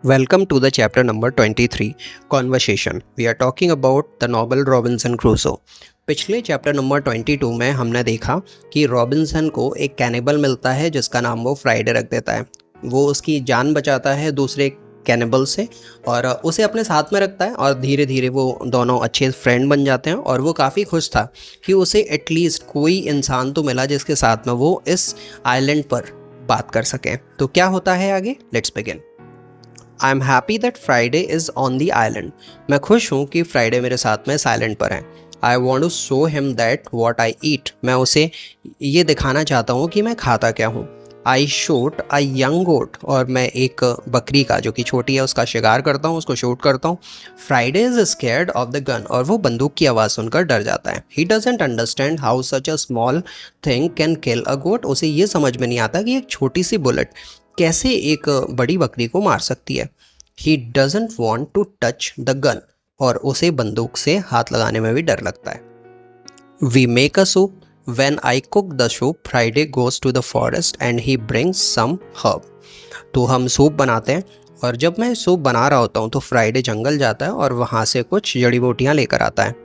Welcome to the chapter number 23 Conversation. We are talking about the novel Robinson Crusoe. पिछले chapter number 22 में हमने देखा कि Robinson को एक कैनिबल मिलता है जिसका नाम वो फ्राइडे रख देता है। वो उसकी जान बचाता है दूसरे कैनिबल से और उसे अपने साथ में रखता है और धीरे धीरे वो दोनों अच्छे फ्रेंड बन जाते हैं और वो काफ़ी खुश था कि उसे एटलीस्ट कोई इंसान तो मिला जिसके साथ में वो इस आइलैंड पर बात कर सके। तो क्या होता है आगे, let's begin. I am happy that Friday is on the island. मैं खुश हूँ कि फ्राइडे मेरे साथ में इस आइलैंड पर है। I want to show him that what I eat. मैं उसे ये दिखाना चाहता हूँ कि मैं खाता क्या हूँ। आई शूट अ यंग गोट, और मैं एक बकरी का जो कि छोटी है उसका शिकार करता हूँ, उसको शूट करता हूँ। Friday is scared of the gun, और वो बंदूक की आवाज़ सुनकर डर जाता है। He doesn't understand how such a small thing can kill a goat. उसे ये समझ में नहीं आता कि एक छोटी सी बुलेट कैसे एक बड़ी बकरी को मार सकती है। He doesn't want to touch the gun, और उसे बंदूक से हाथ लगाने में भी डर लगता है। We make a soup. When I cook the soup, Friday goes to the forest and he brings some herb. तो हम सूप बनाते हैं और जब मैं सूप बना रहा होता हूँ तो फ्राइडे जंगल जाता है और वहाँ से कुछ जड़ी बूटियाँ लेकर आता है।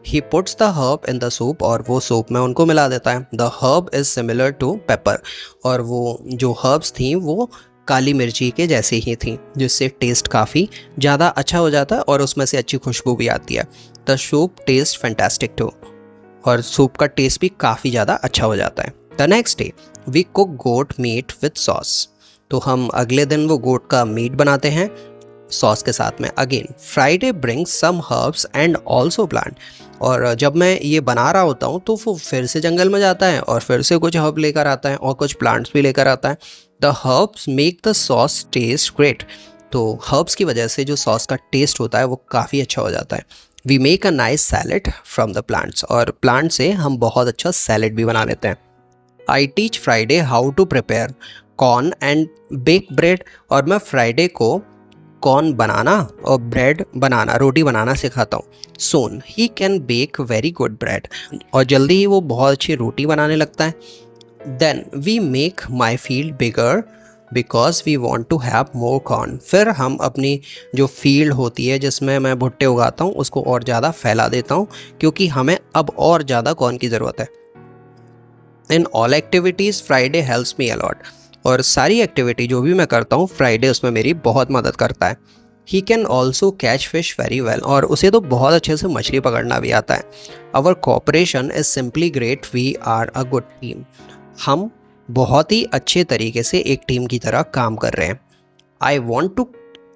He puts the herb in the soup, और वो सूप में उनको मिला देता है। The herb is similar to pepper, और वो जो herbs थी वो काली मिर्ची के जैसे ही थी, जिससे टेस्ट काफ़ी ज़्यादा अच्छा हो जाता है और उसमें से अच्छी खुशबू भी आती है। The soup tastes fantastic too, और सूप का टेस्ट भी काफ़ी ज़्यादा अच्छा हो जाता है। The next day we cook goat meat with sauce. तो हम अगले दिन वो गोट का मीट बनाते हैं सॉस के साथ में। Again Friday brings some herbs and also plant, और जब मैं ये बना रहा होता हूँ तो वो फिर से जंगल में जाता है और फिर से कुछ हर्ब लेकर आता है और कुछ प्लांट्स भी लेकर आता है। The herbs make the sauce taste great. तो हर्ब्स की वजह से जो सॉस का टेस्ट होता है वो काफ़ी अच्छा हो जाता है। We make a nice salad from the plants, और प्लांट से हम बहुत अच्छा सैलेड भी बना लेते हैं। I teach Friday how to prepare corn and bake bread, और मैं फ्राइडे को कॉर्न बनाना और ब्रेड बनाना, रोटी बनाना सिखाता हूँ। Soon he can bake very good bread, और जल्दी ही वो बहुत अच्छी रोटी बनाने लगता है। Then we make my field bigger because we want to have more corn. फिर हम अपनी जो फील्ड होती है जिसमें मैं भुट्टे उगाता हूँ उसको और ज़्यादा फैला देता हूँ, क्योंकि हमें अब और ज़्यादा कॉर्न की ज़रूरत है। In all activities Friday helps me a lot, और सारी एक्टिविटी जो भी मैं करता हूँ फ्राइडे उसमें मेरी बहुत मदद करता है। He can also catch fish very well, और उसे तो बहुत अच्छे से मछली पकड़ना भी आता है। Our cooperation is simply great, we are a good team. हम बहुत ही अच्छे तरीके से एक टीम की तरह काम कर रहे हैं। I want to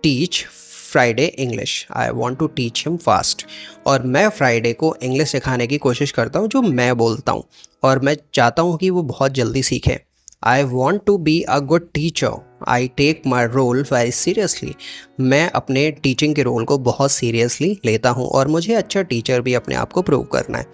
teach Friday English, I want to teach him fast, और मैं फ्राइडे को इंग्लिश सिखाने की कोशिश करता हूँ जो मैं बोलता हूँ, और मैं चाहता हूँ कि वो बहुत जल्दी सीखे। I want to be a good teacher, I take my role very seriously. मैं अपने टीचिंग के रोल को बहुत सीरियसली लेता हूँ और मुझे अच्छा टीचर भी अपने आप को प्रूव करना है।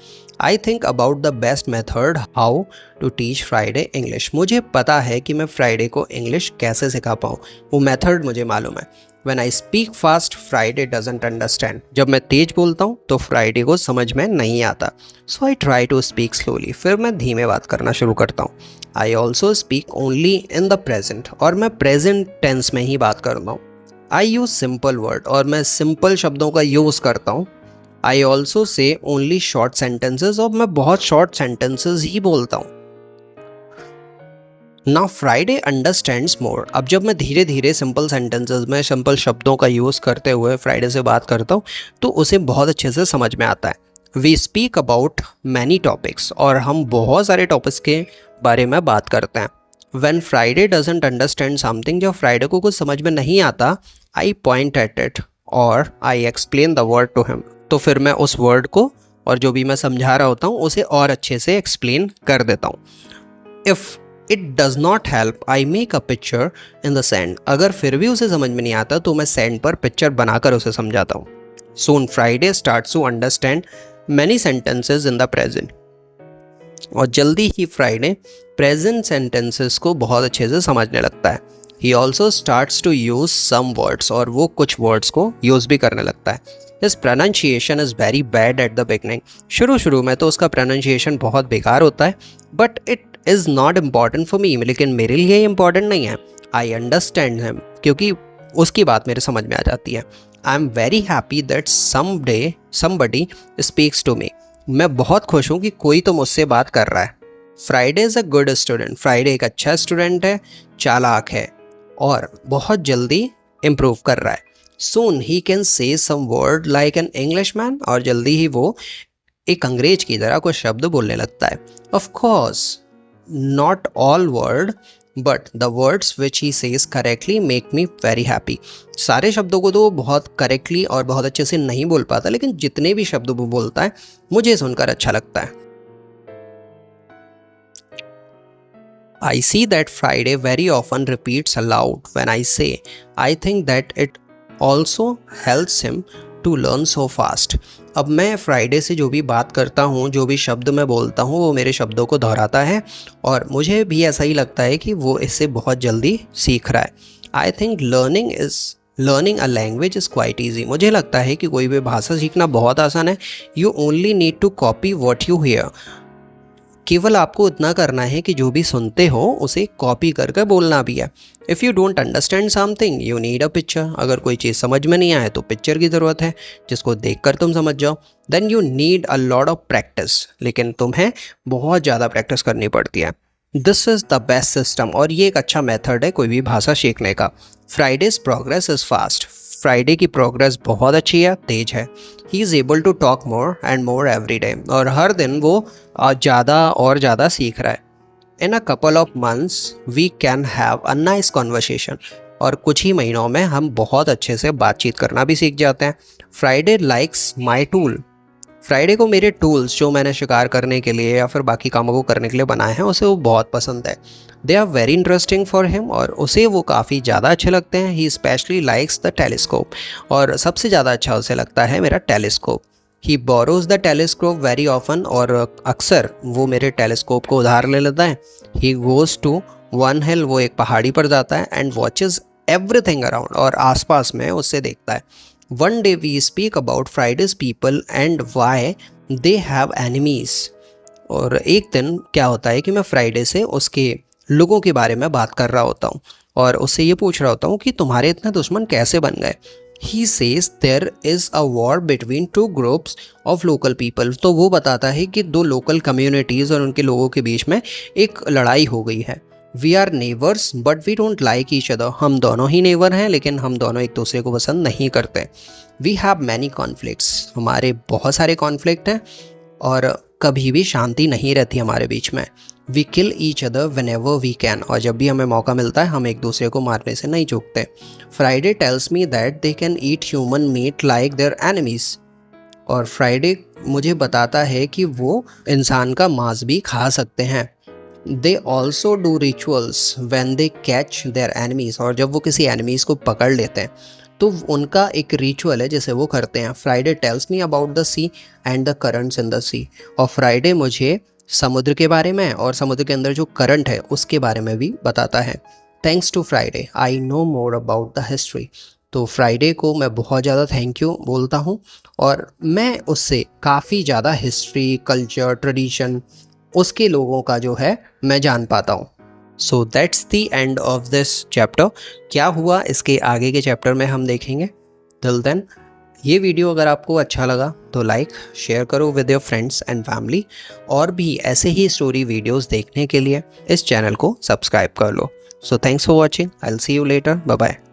I think about the best method how to teach Friday English. मुझे पता है कि मैं फ्राइडे को इंग्लिश कैसे सिखा पाऊँ, वो मेथड मुझे मालूम है। When I speak fast, Friday doesn't understand. जब मैं तेज बोलता हूँ तो फ्राइडे को समझ में नहीं आता। So I try to speak slowly. फिर मैं धीमे बात करना शुरू करता हूँ। I also speak only in the present, और मैं present tense में ही बात करता हूँ। I use simple word, और मैं simple शब्दों का use करता हूँ। I also say only short sentences, और मैं बहुत short sentences ही बोलता हूँ। नाउ फ्राइडे अंडरस्टैंड्स मोर। अब जब मैं धीरे धीरे सिंपल सेंटेंसेस में सिंपल शब्दों का यूज़ करते हुए फ्राइडे से बात करता हूँ तो उसे बहुत अच्छे से समझ में आता है। We speak about many topics, और हम बहुत सारे टॉपिक्स के बारे में बात करते हैं। When Friday doesn't understand something, जब फ्राइडे को कुछ समझ में नहीं आता, आई पॉइंट एट इट और I explain the word to him. तो फिर मैं उस वर्ड को और जो भी मैं समझा रहा होता हूँ उसे और अच्छे से एक्सप्लेन कर देता हूँ। If it does not help, I make a picture in the sand. अगर फिर भी उसे समझ में नहीं आता तो मैं सैंड पर पिक्चर बनाकर उसे समझाता हूँ। Soon Friday starts to understand many sentences in the present, और जल्दी ही फ्राइडे प्रेजेंट सेंटेंसेस को बहुत अच्छे से समझने लगता है। He also starts to use some words, और वो कुछ वर्ड्स को यूज़ भी करने लगता है। His pronunciation is very bad at the beginning. शुरू में तो उसका प्रोनाउंसिएशन बहुत बेकार होता है, but it is not important for me, लेकिन मेरे लिए इम्पॉर्टेंट नहीं है। आई अंडरस्टैंड हिम, क्योंकि उसकी बात मेरे समझ में आ जाती है। I am very happy that somebody speaks to me. मैं बहुत खुश हूँ कि कोई तो मुझसे बात कर रहा है। Friday is a good student. Friday एक अच्छा स्टूडेंट है, चालाक है और बहुत जल्दी इम्प्रूव कर रहा है। सून he can say some word like an English man. और जल्दी ही वो एक अंग्रेज की तरह कुछ शब्द बोलने लगता है। Of course not all word but the words which he says correctly make me very happy. सारे शब्दों को तो वो बहुत करेक्टली और बहुत अच्छे से नहीं बोल पाता, लेकिन जितने भी शब्द वो बोलता है मुझे सुनकर अच्छा लगता है। I see that Friday very often repeats aloud when I say I think that it also helps him to learn so fast। अब मैं फ्राइडे से जो भी बात करता हूँ, जो भी शब्द मैं बोलता हूँ, वो मेरे शब्दों को दोहराता है और मुझे भी ऐसा ही लगता है कि वो इससे बहुत जल्दी सीख रहा है। I think learning a language is quite easy. मुझे लगता है कि कोई भी भाषा सीखना बहुत आसान है। You only need to copy what you hear. केवल आपको इतना करना है कि जो भी सुनते हो उसे कॉपी करके बोलना भी है। If you don't understand something you need a picture. अगर कोई चीज़ समझ में नहीं आए तो पिक्चर की ज़रूरत है जिसको देखकर तुम समझ जाओ। Then you need a lot of practice. लेकिन तुम्हें बहुत ज़्यादा प्रैक्टिस करनी पड़ती है। This is the best system. और ये एक अच्छा मेथड है कोई भी भाषा सीखने का। Friday's progress is fast. Friday की प्रोग्रेस बहुत अच्छी है, तेज है। He is able to talk more and more every day. और हर दिन वो ज़्यादा और ज़्यादा सीख रहा है। In a couple of months we can have a nice conversation. और कुछ ही महीनों में हम बहुत अच्छे से बातचीत करना भी सीख जाते हैं। फ्राइडे लाइक्स माई टूल। फ्राइडे को मेरे टूल्स जो मैंने शिकार करने के लिए या फिर बाकी कामों को करने के लिए बनाए हैं उसे वो बहुत पसंद है। They are very interesting for him. और उसे वो काफ़ी ज़्यादा अच्छे लगते हैं। He specially likes the telescope. और सबसे ज़्यादा अच्छा उसे लगता है मेरा telescope. He borrows the telescope very often. और अक्सर वो मेरे टेलीस्कोप को उधार ले लेता है। ही गोज़ टू वन हिल। वो एक पहाड़ी पर जाता है एंड वॉचेज एवरीथिंग अराउंड। और आसपास में उससे देखता है। One day we speak about Friday's people and why they have enemies। और एक दिन क्या होता है कि मैं फ्राइडे से उसके लोगों के बारे में बात कर रहा होता हूँ और उससे ये पूछ रहा होता हूँ कि तुम्हारे इतने दुश्मन कैसे बन गए। He says there is a war between two groups of local people। तो वो बताता है कि दो लोकल कम्युनिटीज़ और उनके लोगों के बीच में एक लड़ाई हो गई है। We are neighbours but we don't like each other. हम दोनों ही नेबर हैं लेकिन हम दोनों एक दूसरे को पसंद नहीं करते। We have many conflicts. हमारे बहुत सारे कॉन्फ्लिक्ट हैं और कभी भी शांति नहीं रहती हमारे बीच में। We kill each other whenever we can. और जब भी हमें मौका मिलता है हम एक दूसरे को मारने से नहीं चूकते। Friday tells me that they can eat human meat like their enemies. और फ्राइडे मुझे बताता है कि वो इंसान का मांस भी खा सकते हैं। They also do rituals when they catch their enemies. और जब वो किसी एनिमीज़ को पकड़ लेते हैं तो उनका एक रिचुअल है जिसे वो करते हैं। Friday tells me about the sea and the currents in the sea. और फ्राइडे मुझे समुद्र के बारे में और समुद्र के अंदर जो करंट है उसके बारे में भी बताता है। Thanks to Friday I know more about the history. तो फ्राइडे को मैं बहुत ज़्यादा थैंक यू बोलता हूँ और मैं उससे काफ़ी ज़्यादा हिस्ट्री, कल्चर, ट्रेडिशन उसके लोगों का जो है मैं जान पाता हूँ। So that's the end of this chapter. क्या हुआ इसके आगे के चैप्टर में हम देखेंगे। टिल देन ये वीडियो अगर आपको अच्छा लगा तो लाइक शेयर करो with your friends and family. और भी ऐसे ही स्टोरी वीडियोस देखने के लिए इस चैनल को सब्सक्राइब कर लो। So thanks for watching. I will see you later. Bye bye.